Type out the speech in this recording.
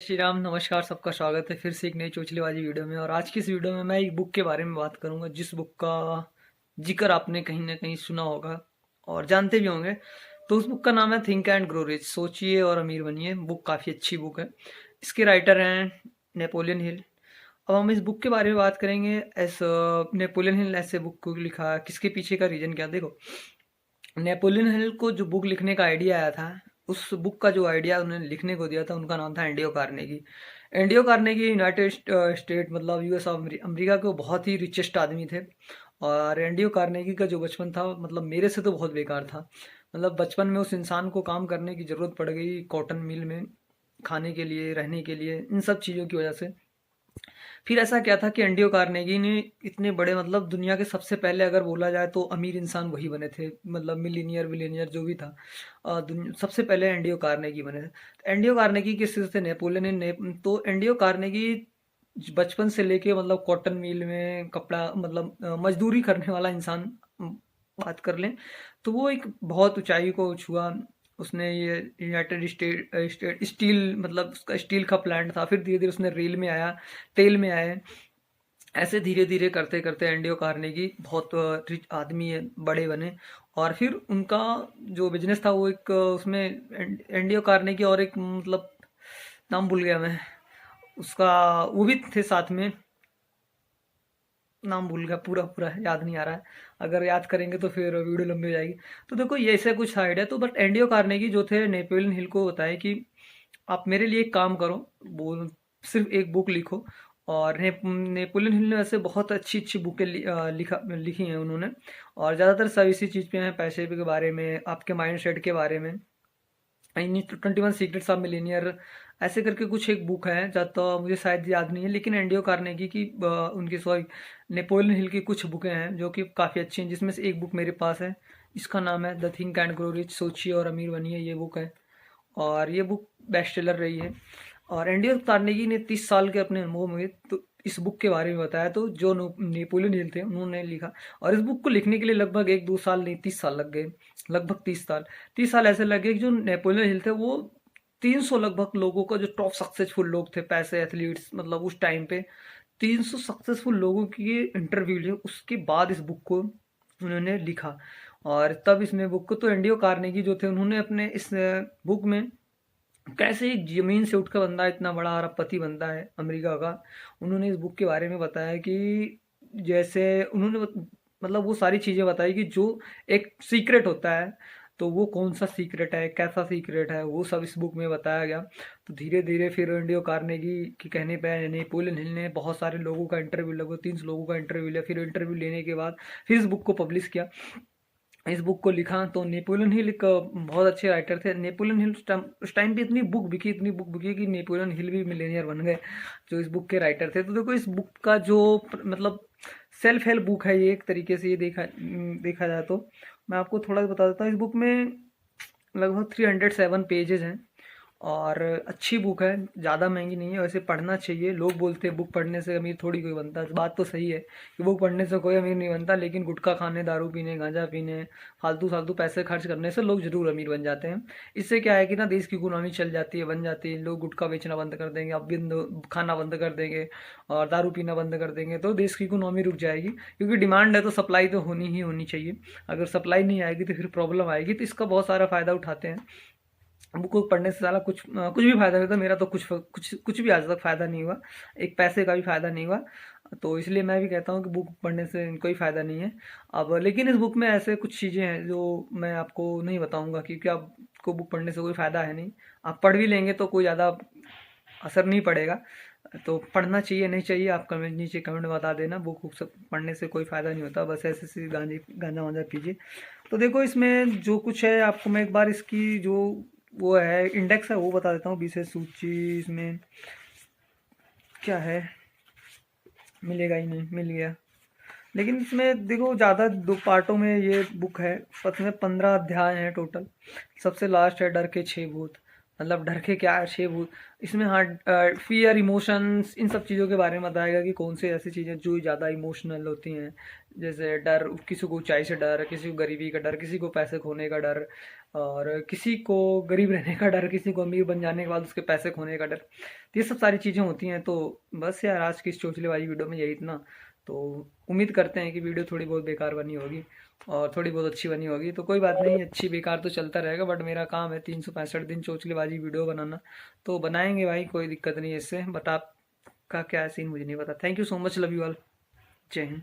श्री राम, नमस्कार। सबका स्वागत है फिर से एक नई चोचलेबाजी वीडियो में। और आज की इस वीडियो में मैं एक बुक के बारे में बात करूंगा, जिस बुक का जिक्र आपने कहीं ना कहीं सुना होगा और जानते भी होंगे। तो उस बुक का नाम है थिंक एंड ग्रो रिच, सोचिए और अमीर बनिए। बुक काफ़ी अच्छी बुक है। इसके राइटर हैं नेपोलियन हिल। अब हम इस बुक के बारे में बात करेंगे। नेपोलियन हिल ऐसे बुक को लिखा, किसके पीछे का रीजन क्या, देखो। नेपोलियन हिल को जो बुक लिखने का आइडिया आया था, उस बुक का जो आइडिया उन्होंने लिखने को दिया था, उनका नाम था एंडियो कार्नेगी। एंडियो कार्नेगी यूनाइटेड स्टेट मतलब यूएस ऑफ अमेरिका के बहुत ही रिचेस्ट आदमी थे। और एंडियो कार्नेगी का जो बचपन था, मतलब मेरे से तो बहुत बेकार था। मतलब बचपन में उस इंसान को काम करने की ज़रूरत पड़ गई कॉटन मिल में, खाने के लिए, रहने के लिए, इन सब चीज़ों की वजह से। फिर ऐसा क्या था कि एंडियो कार्नेगी ने इतने बड़े, मतलब दुनिया के सबसे पहले अगर बोला जाए तो अमीर इंसान वही बने थे, मतलब मिलीनियर विलीनियर जो भी था। सबसे पहले एंडियो कार्नेगी बने थे। तो एंडियो कार्नेगी किस चीज़ थे, नेपोलियन ने। तो एंडियो कार्नेगी बचपन से लेके मतलब कॉटन मिल में कपड़ा, मतलब मजदूरी करने वाला इंसान बात कर लें तो वो एक बहुत ऊंचाई को छुआ। उसने ये यूनाइटेड स्टेट स्टील, मतलब उसका स्टील का प्लांट था। फिर धीरे धीरे उसने रेल में आया, तेल में आए। ऐसे धीरे धीरे करते करते एंडियो कार्नेगी बहुत रिच आदमी है, बड़े बने। और फिर उनका जो बिजनेस था वो एक उसमें एंडियो कार्नेगी और एक, मतलब नाम भूल गया मैं उसका, वो भी थे साथ में। नाम भूल गया, पूरा पूरा याद नहीं आ रहा है। अगर याद करेंगे तो फिर वीडियो लंबी हो जाएगी। तो देखो ये ऐसे कुछ आइडिया। तो बट एंडियो कार्नेगी जो थे, नेपोलियन हिल को बताया कि आप मेरे लिए एक काम करो, वो सिर्फ एक बुक लिखो। और नेपोलियन हिल ने वैसे बहुत अच्छी अच्छी बुकें लिखी हैं उन्होंने। और ज़्यादातर सब इसी चीज़ पे हैं, पैसे के बारे में, आपके माइंड सेट के बारे में। 21 सीक्रेट्स ऑफ मिलीनियर ऐसे करके कुछ एक बुक है, ज़्यादा मुझे शायद याद नहीं है। लेकिन एंडियो कार्नेगी की उनकी, सॉरी, नेपोलियन हिल की कुछ बुकें हैं जो कि काफ़ी अच्छी हैं, जिसमें से एक बुक मेरे पास है। इसका नाम है the think and grow rich, सोचिए और अमीर बनिए, ये बुक है। और ये बुक बेस्ट सेलर रही है। और एंडियो कार्नेगी ने 30 साल के अपने अनुभव में तो इस बुक के बारे में बताया। तो जो नेपोलियन हिल थे उन्होंने लिखा। और इस बुक को लिखने के लिए लगभग 1-2 साल नहीं, 30 साल लग गए। लगभग 30 साल, 30 साल ऐसे लगे कि जो नेपोलियन हिल थे वो 300 लगभग लोगों का, जो टॉप सक्सेसफुल लोग थे, पैसे एथलीट्स, मतलब उस टाइम पे 300 सक्सेसफुल लोगों की इंटरव्यू लिए, उसके बाद इस बुक को उन्होंने लिखा। और तब इसमें बुक को, तो एंडियो कार्नेगी जो थे उन्होंने अपने इस बुक में कैसे एक जमीन से उठकर बंदा इतना बड़ा अरबपति बनता है अमेरिका का, उन्होंने इस बुक के बारे में बताया कि जैसे उन्होंने मतलब वो सारी चीज़ें बताई कि जो एक सीक्रेट होता है, तो वो कौन सा सीक्रेट है, कैसा सीक्रेट है, वो सब इस बुक में बताया गया। तो धीरे धीरे फिर एंडियो कार्नेगी के कहने पे नेपोलियन हिल ने बहुत सारे लोगों का इंटरव्यू, लगभग 300 लोगों का इंटरव्यू लिया। फिर इंटरव्यू लेने के बाद फिर इस बुक को पब्लिश किया, इस बुक को लिखा। तो नेपोलियन हिल एक बहुत अच्छे राइटर थे। नेपोलियन हिल उस टाइम पे इतनी बुक बिकी, इतनी बुक बिकी कि नेपोलियन हिल भी मिलेनियर बन गए, जो इस बुक के राइटर थे। तो देखो इस बुक का जो मतलब सेल्फ हेल्प बुक है ये, एक तरीके से ये देखा जाए तो। मैं आपको थोड़ा बता देता हूँ। इस बुक में लगभग 307 पेजेज हैं। और अच्छी बुक है, ज़्यादा महंगी नहीं है। वैसे पढ़ना चाहिए। लोग बोलते हैं बुक पढ़ने से अमीर थोड़ी कोई बनता है। बात तो सही है कि बुक पढ़ने से कोई अमीर नहीं बनता, लेकिन गुटखा खाने, दारू पीने, गांजा पीने, फालतू फालतू पैसे खर्च करने से लोग जरूर अमीर बन जाते हैं। इससे क्या है कि ना, देश की इकोनॉमी चल जाती है, बन जाती है। लोग गुटखा बेचना बंद कर देंगे, अब खाना बंद कर देंगे और दारू पीना बंद कर देंगे, तो देश की इकोनॉमी रुक जाएगी। क्योंकि डिमांड है तो सप्लाई तो होनी ही होनी चाहिए। अगर सप्लाई नहीं आएगी तो फिर प्रॉब्लम आएगी। तो इसका बहुत सारा फ़ायदा उठाते हैं। बुक को पढ़ने से सारा कुछ भी फायदा नहीं होता। मेरा तो कुछ भी आज तक फायदा नहीं हुआ, एक पैसे का भी फायदा नहीं हुआ। तो इसलिए मैं भी कहता हूँ कि बुक पढ़ने से कोई फायदा नहीं है। अब लेकिन इस बुक में ऐसे कुछ चीज़ें हैं जो मैं आपको नहीं बताऊंगा, क्योंकि आपको बुक पढ़ने से कोई फायदा है नहीं। आप पढ़ भी लेंगे तो कोई ज़्यादा असर नहीं पड़ेगा। तो पढ़ना चाहिए नहीं चाहिए, आप कमेंट, नीचे कमेंट में बता देना। बुक सब पढ़ने से कोई फ़ायदा नहीं होता, बस ऐसे ऐसे गांजा वांजा पीजिए। तो देखो इसमें जो कुछ है, आपको मैं एक बार इसकी जो वो है इंडेक्स है वो बता देता हूँ। विशेष सूची इसमें क्या है, मिलेगा ही नहीं, मिल गया। लेकिन इसमें देखो ज़्यादा दो पार्टों में ये बुक है। इसमें 15 अध्याय हैं टोटल। सबसे लास्ट है डर के 6 भूत। मतलब डर के क्या है, 6 भूत। इसमें हाँ, फियर, इमोशंस, इन सब चीज़ों के बारे में बताएगा कि कौन सी ऐसी चीज़ें जो ज़्यादा इमोशनल होती हैं। जैसे डर, किसी को ऊंचाई से डर, किसी को गरीबी का डर, किसी को पैसे खोने का डर, और किसी को गरीब रहने का डर, किसी को अमीर बन जाने के बाद उसके पैसे खोने का डर, तो ये सब सारी चीज़ें होती हैं। तो बस यार आज की इस चोचलेबाजी वीडियो में यही इतना। तो उम्मीद करते हैं कि वीडियो थोड़ी बहुत बेकार बनी होगी और थोड़ी बहुत अच्छी बनी होगी, तो कोई बात नहीं, अच्छी बेकार तो चलता रहेगा, बट मेरा काम है 365 दिन चोचलेबाजी वीडियो बनाना, तो बनाएंगे भाई, कोई दिक्कत नहीं है इससे। बट आपका क्या सीन मुझे नहीं पता। Thank you so much, love you all, जय हिंद।